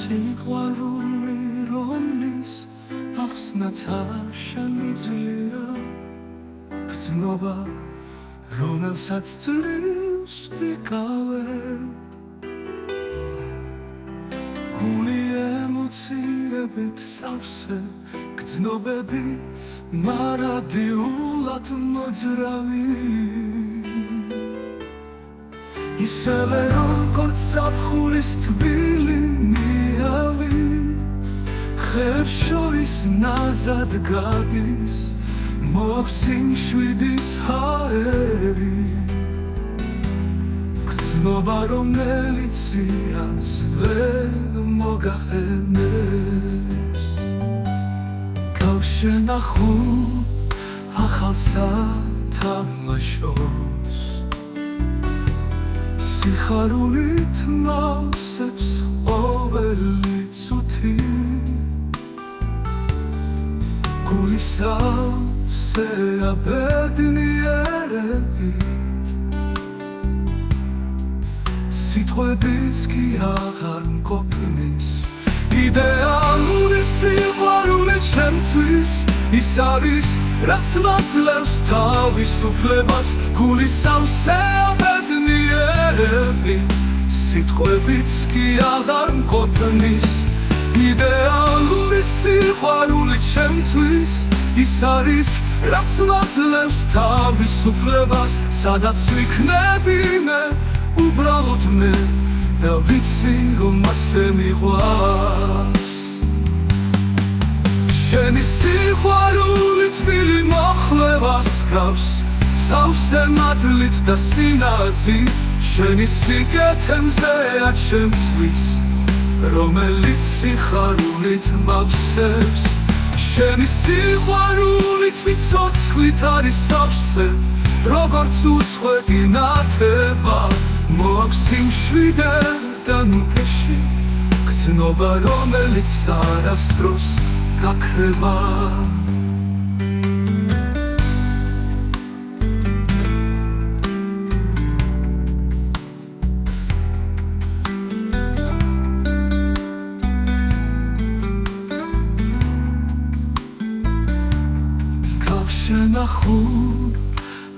სიყვარული რომლის ახსნაც არ შემიძლია გრძნობა რომელსაც ძლივს ვიკავებ გული ემოციებით სავსე გრძნობები მარადიულად მოძრავი ისევე როგორც ზაფხულის თბილი ნიავი ხეებს შორის ნაზად გადის მოაქვს სიმშვიდის ჰაერი გრძნობა რომელიც ზიანს ვერ მოგახენებს გავშენახულ ახალ სათამაშოს სიხარულით მავსებს ყოველი წუთი გულისავსე აბედნიერები სიტყვების კი აღარ მყოფნის იდეალური სიყვარული ჩემთვის ის არის რაც მაძლევს თავისუფლებას გულისავსე აბედნიერები სიტყვებიც კი აღარ მყოფნის იდეალური სიყვარული ჩემთვის ის არის რაც მაძლევს თავისუფლებას სადაც ვიქნები მე უბრალოდ მე და ვიცი რომ ასე მიყვარს შენი სიყვარული თბილი მოხლევას გავს სავსე მადლით და სინაზით შენი სიკეთემზეა ჩემთვის რომელიც სიხარულით მავსებს შენი სიყვარულით ვიცოცხლით არის სავსე როგორც უცხოეთი ნათება მოაქვს სიმშვიდე და ნუქეში გრძნობა რომელიც არასდროს გაქრება შენახულ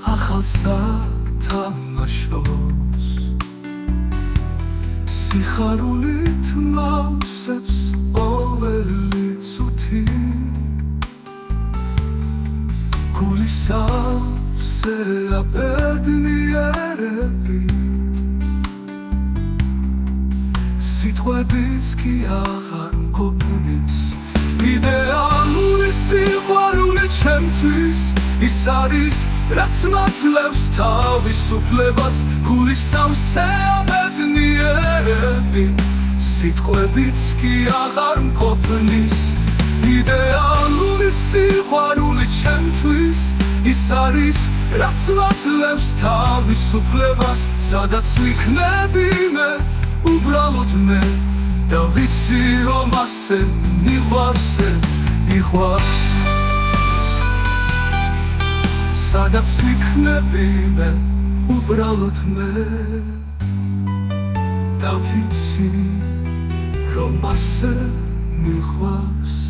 ახალ სათამაშოს სიხარულით მავსებს ყოველი წუთი გულისავსე აბედნიერები სიტყვების კი აღარ მყოფნის იდეალური სიყვარული ჩემთვის ის არის რაც მაძლევს თავისუფლებას გულისავსე აბედნიერები სიტყვებიც კი აღარ მყოფნის იდეალური სიყვარული ჩემთვის ის არის რაც მაძლევს თავისუფლებას სადაც ვიქნები მე უბრალოდ მე და ვიცი რომ ასე მიყვარს სადაც ვიქნები მე უბრალოდ მე და ვიცი რომ ასე მიყვარს